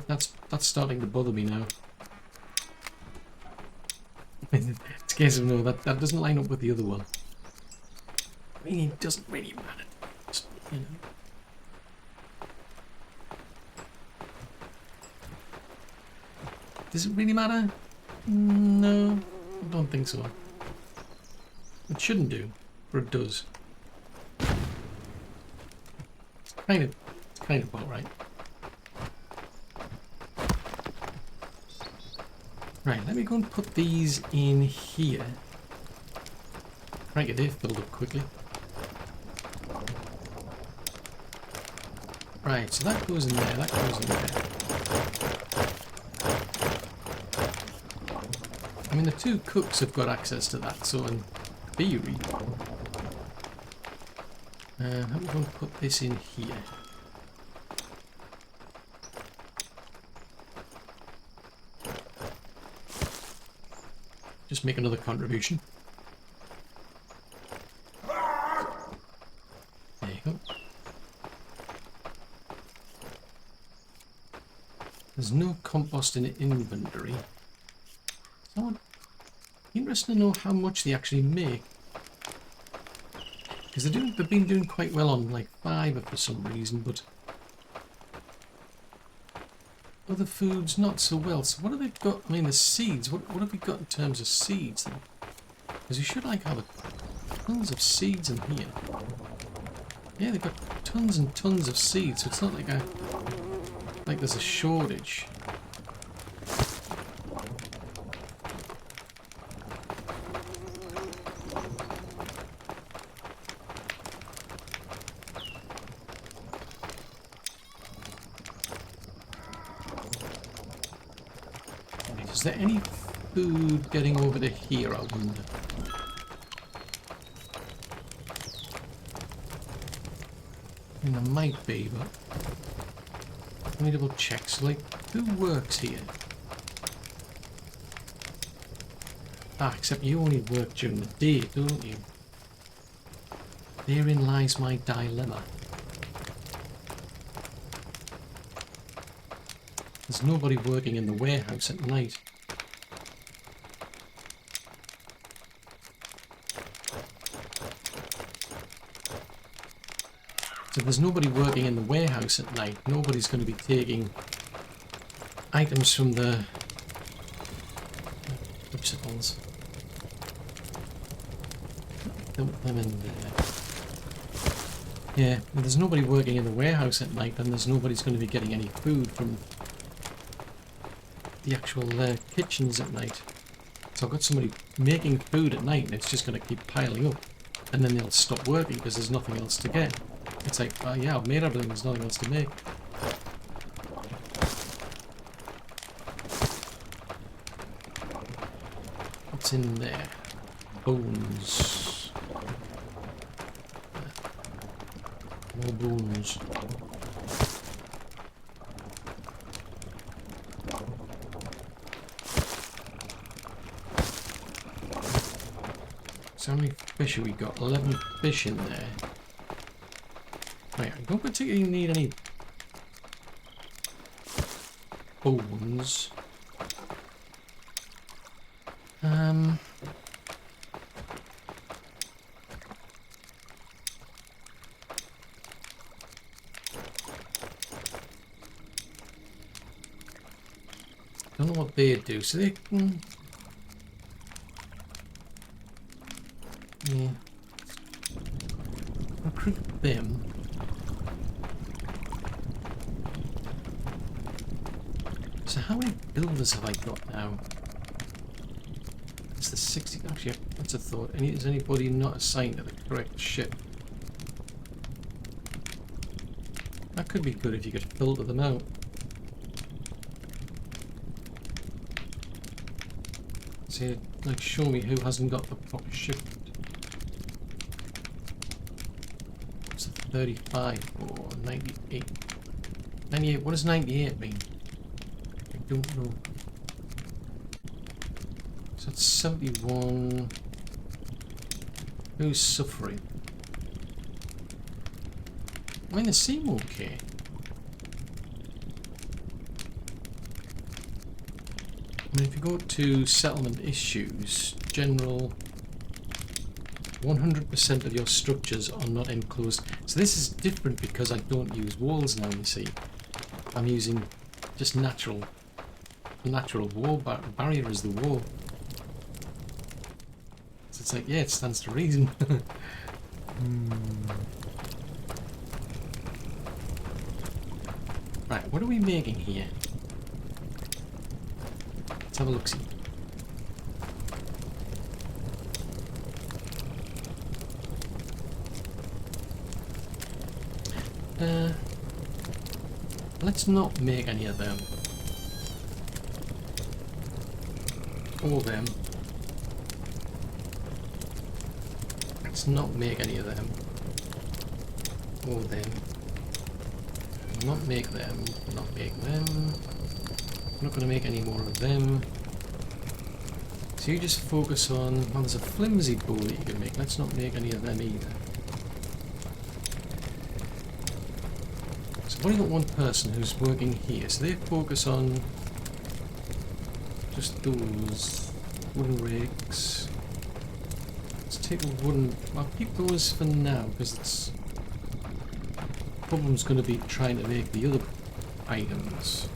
That's starting to bother me now. It's a case of no, that doesn't line up with the other one. I mean, it doesn't really matter, you know. Does it really matter? No, I don't think so. It shouldn't do, but it does. It's kind of about right. Right, let me go and put these in here. Right, they've filled up quickly. Right, so that goes in there, that goes in there. I mean, the two cooks have got access to that, so in theory... I'm going to put this in here. Just make another contribution. There you go. There's no compost in the inventory. So interesting to know how much they actually make. Because they've been doing quite well on like fiber for some reason, but other foods not so well. So what have they got? I mean, the seeds. What have we got in terms of seeds then? Because you should like have tons of seeds in here. Yeah, they've got tons and tons of seeds. So it's not like there's a shortage. Is there any food getting over to here, I wonder? I mean, there might be, but... Let me double check. So, like, who works here? Ah, except you only work during the day, don't you? Therein lies my dilemma. There's nobody working in the warehouse at night. So if there's nobody working in the warehouse at night, nobody's going to be taking items from the obstacles. Dump them in there. Yeah, if there's nobody working in the warehouse at night, then there's nobody's going to be getting any food from the actual kitchens at night. So I've got somebody making food at night and it's just going to keep piling up. And then they'll stop working because there's nothing else to get. It's like, oh yeah, I've made everything, there's nothing else to make. What's in there? Bones. More bones. So how many fish have we got? 11 fish in there. Right, I don't particularly need any bones. Don't know what they do, so they can... Yeah. Recruit them. So how many builders have I got now? It's the 60... Actually, that's a thought. Is anybody not assigned to the correct ship? That could be good if you could filter them out. See, like, show me who hasn't got the proper ship. What's 35 or 98? 98, what does 98 mean? I don't know. So that's 71. Who's suffering? I mean, they seem okay. I mean, if you go to settlement issues, general, 100% of your structures are not enclosed. So this is different because I don't use walls now, you see. I'm using just natural wall, barrier is the wall. So it's like, yeah, it stands to reason. Right, what are we making here? Let's have a look-see. Let's not make any of them. Or them. Let's not make any of them. Or them. Not make them. Not make them. I'm not going to make any more of them. So you just focus on... Well, there's a flimsy bow that you can make. Let's not make any of them either. So I've only got one person who's working here. So they focus on just those wooden rigs. Let's take the wooden... I'll keep those for now because it's... The problem's going to be trying to make the other items.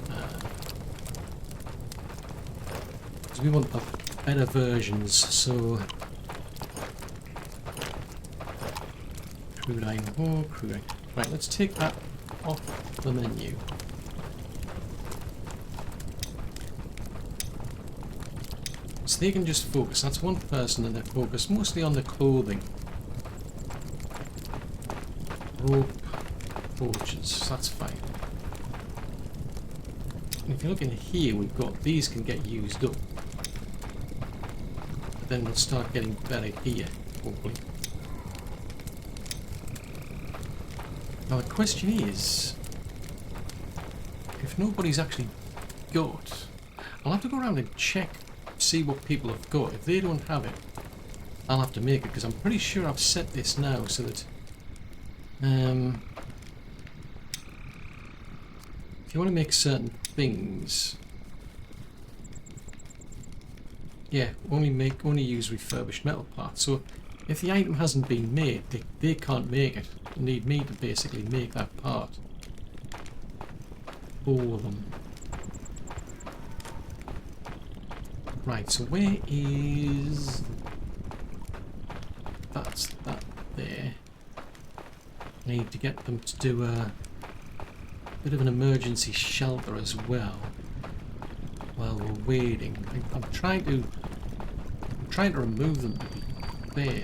We want the better versions, so crude iron ore, crude iron. Right, let's take that off the menu. So they can just focus. That's one person, and they focus mostly on the clothing. Rope, torches. That's fine. And if you look in here, we've got these can get used up. Then we'll start getting better here, hopefully. Now the question is, if nobody's actually got, I'll have to go around and check, see what people have got. If they don't have it, I'll have to make it, because I'm pretty sure I've set this now so that if you want to make certain things, yeah, only use refurbished metal parts. So if the item hasn't been made, they can't make it. They need me to basically make that part for them. Right, so where is... That's that there. I need to get them to do a bit of an emergency shelter as well. While we're waiting, I'm trying to remove them to be fair.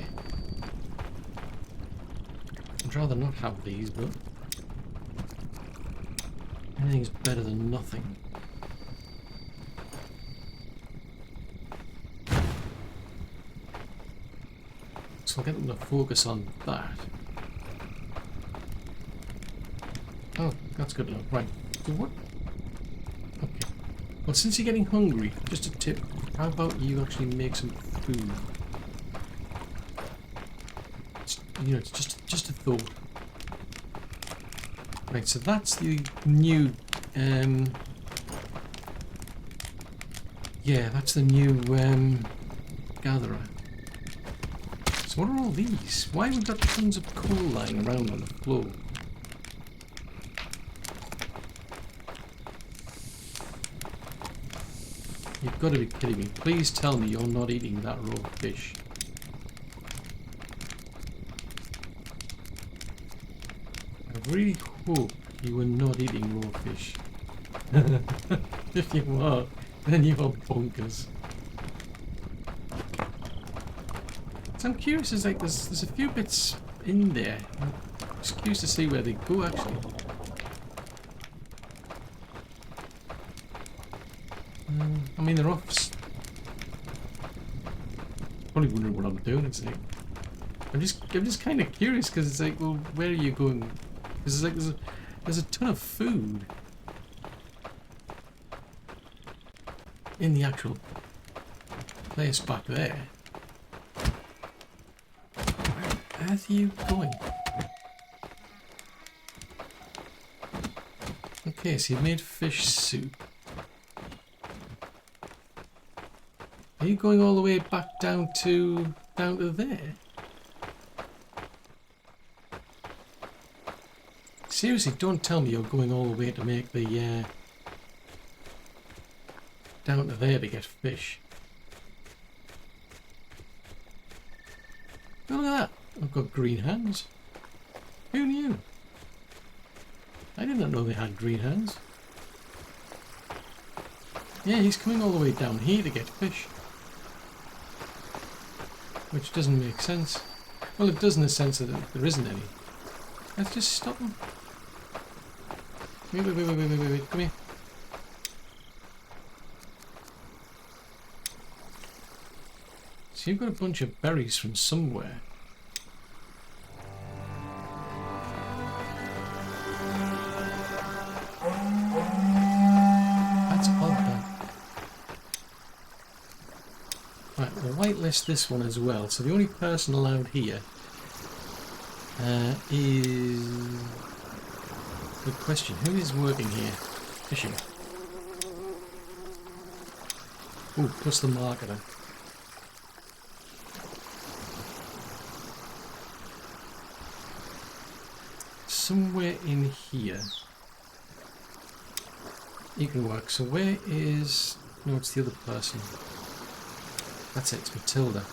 I'd rather not have these, but anything's better than nothing. So I'll get them to focus on that. Oh, that's good enough. Right. So what? Okay. Well, since you're getting hungry, just a tip. How about you actually make some food? You know, it's just a thought. Right, so that's the new, yeah, that's the new, gatherer. So what are all these? Why have we got tons of coal lying around on the floor? You've got to be kidding me. Please tell me you're not eating that raw fish. I really hope you were not eating raw fish. If you are, then you are bonkers. So I'm curious, there's a few bits in there. I'm just curious to see where they go actually. I mean, they're off. Probably wondering what I'm doing. It's like I'm just kind of curious because it's like, well, where are you going? Because it's like there's a ton of food in the actual place back there. Where on earth are you going? Okay, so you made fish soup. Are you going all the way back down to there? Seriously, don't tell me you're going all the way to make the down to there to get fish. Oh, look at that! I've got green hands. Who knew? I did not know they had green hands. Yeah, he's coming all the way down here to get fish. Which doesn't make sense. Well, it does in the sense that there isn't any. Let's just stop him. Wait, come here. So you've got a bunch of berries from somewhere. That's odd though. Right, we'll whitelist this one as well. So the only person allowed here is... Good question. Who is working here? Fishing. Ooh, plus the marketer. Somewhere in here you can work. So where is... No, it's the other person. That's it, it's Matilda.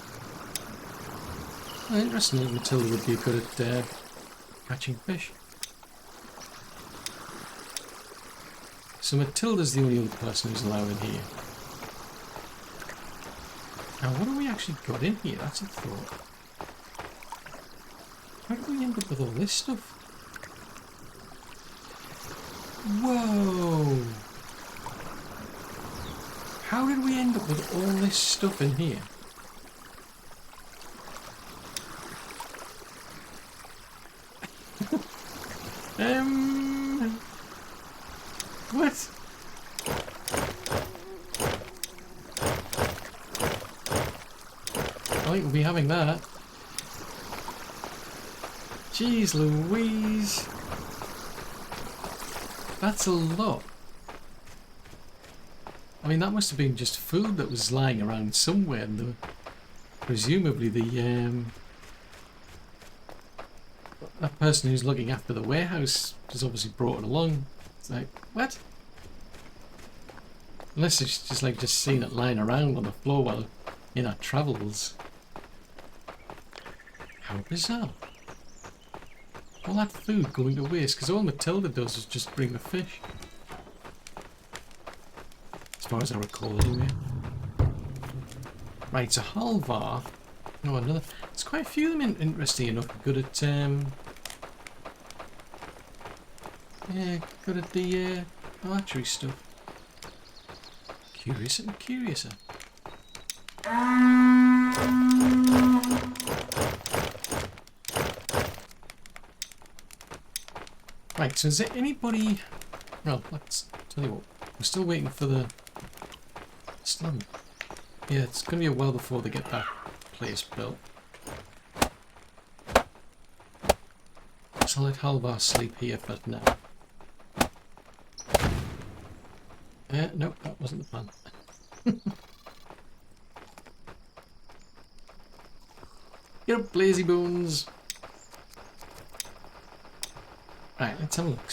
Oh, interesting that Matilda would be good at catching fish. So Matilda's the only other person who's allowed in here. Now what have we actually got in here? That's a thought. How did we end up with all this stuff? Whoa! How did we end up with all this stuff in here? What? I think we'll be having that. Jeez Louise. That's a lot. I mean, that must have been just food that was lying around somewhere, and presumably that person who's looking after the warehouse has obviously brought it along. It's like, what? Unless it's just seen it lying around on the floor while in our travels. How bizarre. All that food going to waste, because all Matilda does is just bring the fish. As far as I recall, anyway. Right, so Halvar. No, another. There's quite a few of them interesting enough. Good at yeah, good at the archery stuff. Curious and curiouser. Right, so is there anybody... Well, let's tell you what. We're still waiting for the... Still... Yeah, it's going to be a while before they get that place built. So let Halvar sleep here for now. Nope, that wasn't the plan. Get up, lazy bones! Right, let's have a look.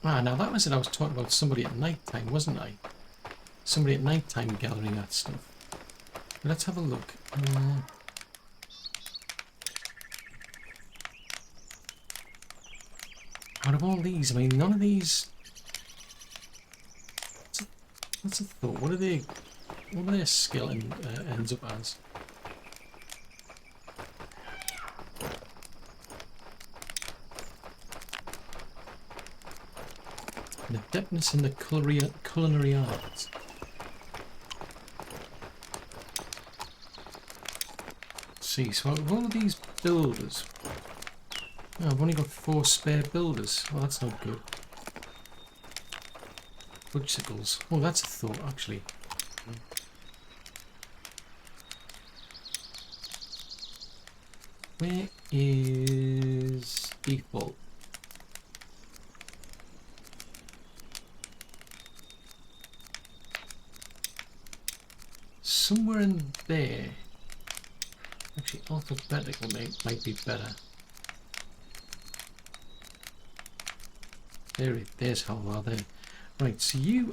Ah, now that was it. I was talking about somebody at night time, wasn't I? Somebody at night time gathering that stuff. But let's have a look. Out of all these, I mean, none of these... What's a thought? What are they... What are their skill ends up as? The adeptness in the culinary arts. Let's see, so out of all of these builders... Oh, I've only got 4 spare builders. Oh, that's not good. Fudgesicles. Oh, that's a thought, actually. Where is Evolv? Somewhere in there. Actually, alphabetical might be better. There's Halvar there. Right, so you're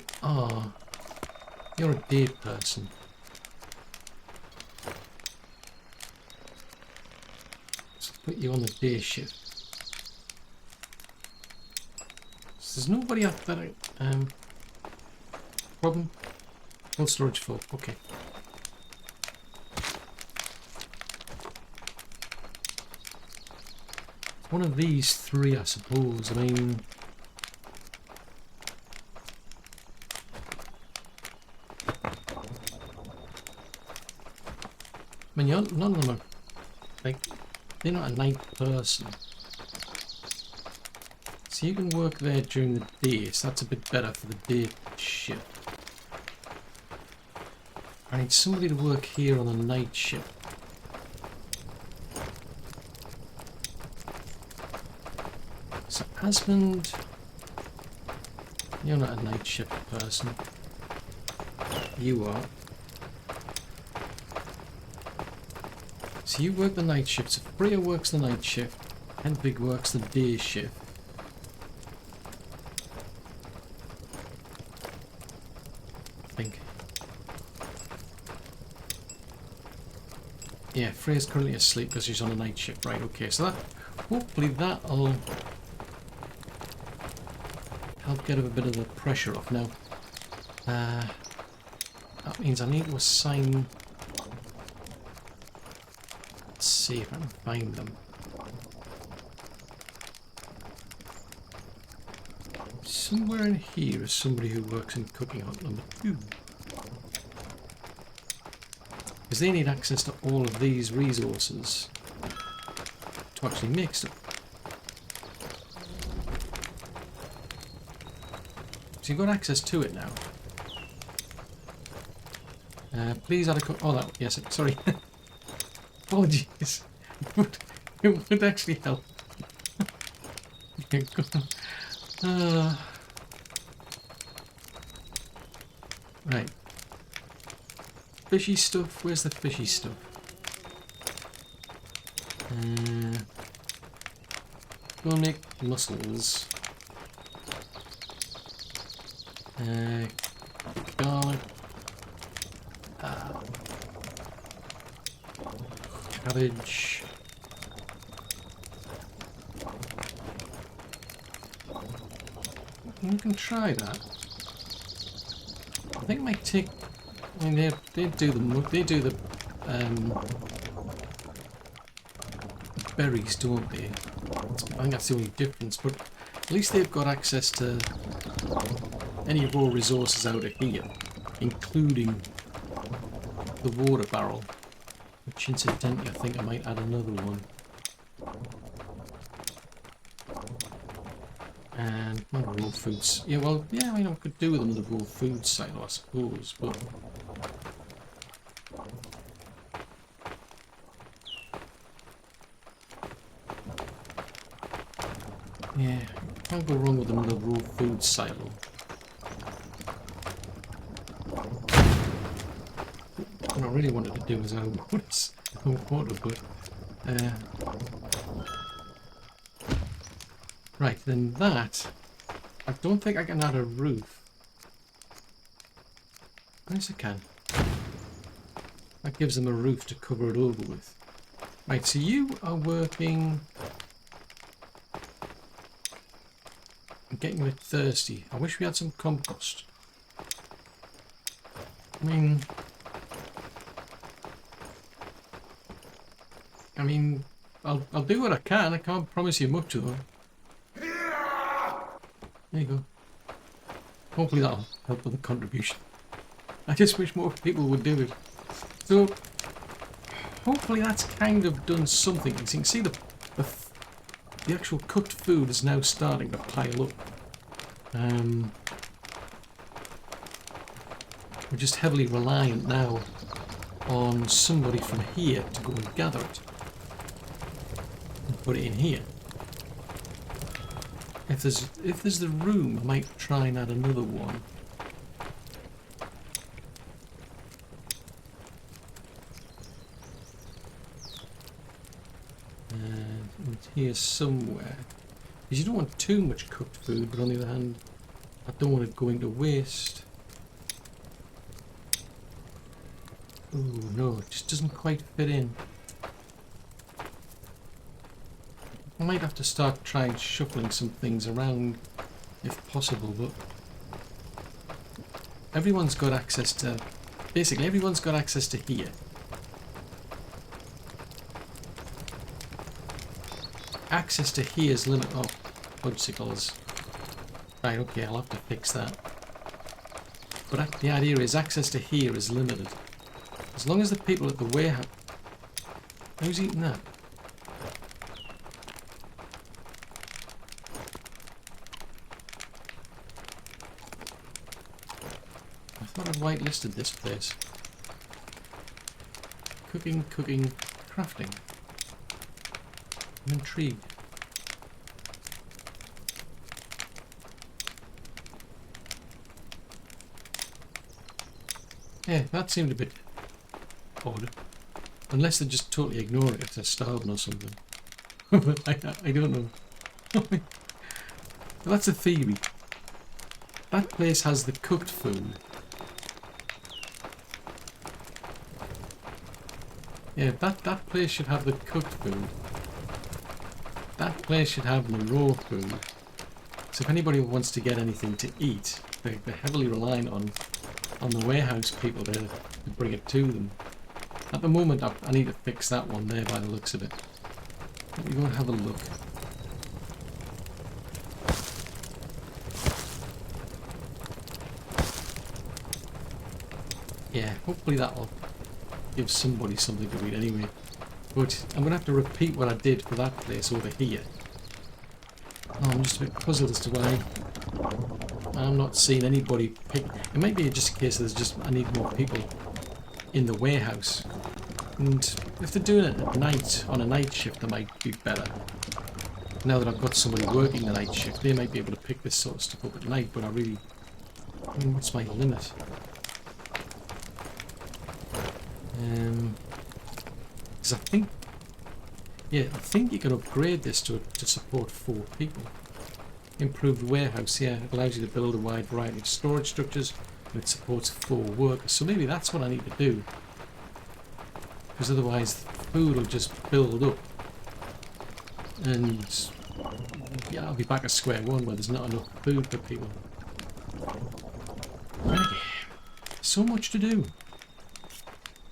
a day person. Let's put you on the day shift. So there's nobody up there. Problem? Full storage full. Okay. One of these 3, I suppose. I mean. None of them are, like, they're not a night person. So you can work there during the day, so that's a bit better for the day shift. I need somebody to work here on the night shift. So Asmund, you're not a night shift person. You are. So you work the night shift, so Freya works the night shift, Hedvig works the day shift. I think. Yeah, Freya's currently asleep because she's on a night shift. Right, okay, so that, hopefully that'll help get a bit of the pressure off now. That means I need to assign... See if I can find them. Somewhere in here is somebody who works in cooking hut number 2. Because they need access to all of these resources to actually make stuff. So you've got access to it now. Please add a cook. Oh, that. Yes, sorry. Apologies. It would actually help. Right. Fishy stuff. Where's the fishy stuff? Go and make mussels. Garlic. Cabbage. You can try that. I think it might take. I mean, they do the berries, don't they? I think that's the only difference. But at least they've got access to any of our resources out of here, including the water barrel. Which incidentally, I think I might add another one. And more raw foods. Yeah, well, yeah, I mean, I could do with another raw food silo, I suppose, but... yeah, can't go wrong with another raw food silo. What I really wanted to do was home water, but... right, then that... I don't think I can add a roof. Yes, I can. That gives them a roof to cover it over with. Right, so you are working... I'm getting a bit thirsty. I wish we had some compost. I mean, I'll do what I can. I can't promise you much though. There you go. Hopefully that'll help with the contribution. I just wish more people would do it. So, hopefully that's kind of done something. As you can see, the actual cooked food is now starting to pile up. We're just heavily reliant now on somebody from here to go and gather it and put it in here. If there's the room, I might try and add another one. And here somewhere. Because you don't want too much cooked food, but on the other hand, I don't want it going to waste. Ooh, no, it just doesn't quite fit in. I might have to start trying shuffling some things around if possible, but everyone's got access to, basically everyone's got access to here. Access to here is limited. Oh, fudgesicles. Right, okay, I'll have to fix that. But the idea is access to here is limited. As long as the people at the warehouse... Who's eating that? I thought I'd whitelisted this place. Cooking, crafting. I'm intrigued. Yeah, that seemed a bit odd. Unless they just totally ignore it if they're starving or something. But I don't know. Well, that's a theory. That place has the cooked food. Yeah, that place should have the cooked food. That place should have the raw food. So if anybody wants to get anything to eat, they're heavily reliant on the warehouse people to bring it to them. At the moment, I need to fix that one there by the looks of it. Let me go and have a look. Yeah, hopefully that'll give somebody something to eat anyway. But I'm going to have to repeat what I did for that place over here. Oh, I'm just a bit puzzled as to why I'm not seeing anybody pick. It might be just a case that I need more people in the warehouse. And if they're doing it at night, on a night shift, it might be better. Now that I've got somebody working the night shift, they might be able to pick this sort of stuff up at night, but I mean, what's my limit? Because I think you can upgrade this to support 4 people. Improved warehouse, yeah, it allows you to build a wide variety of storage structures, and it supports 4 workers. So maybe that's what I need to do, because otherwise food will just build up, and yeah, I'll be back at square one where there's not enough food for people. Right. So much to do.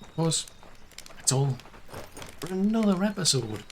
Of course, that's all for another episode.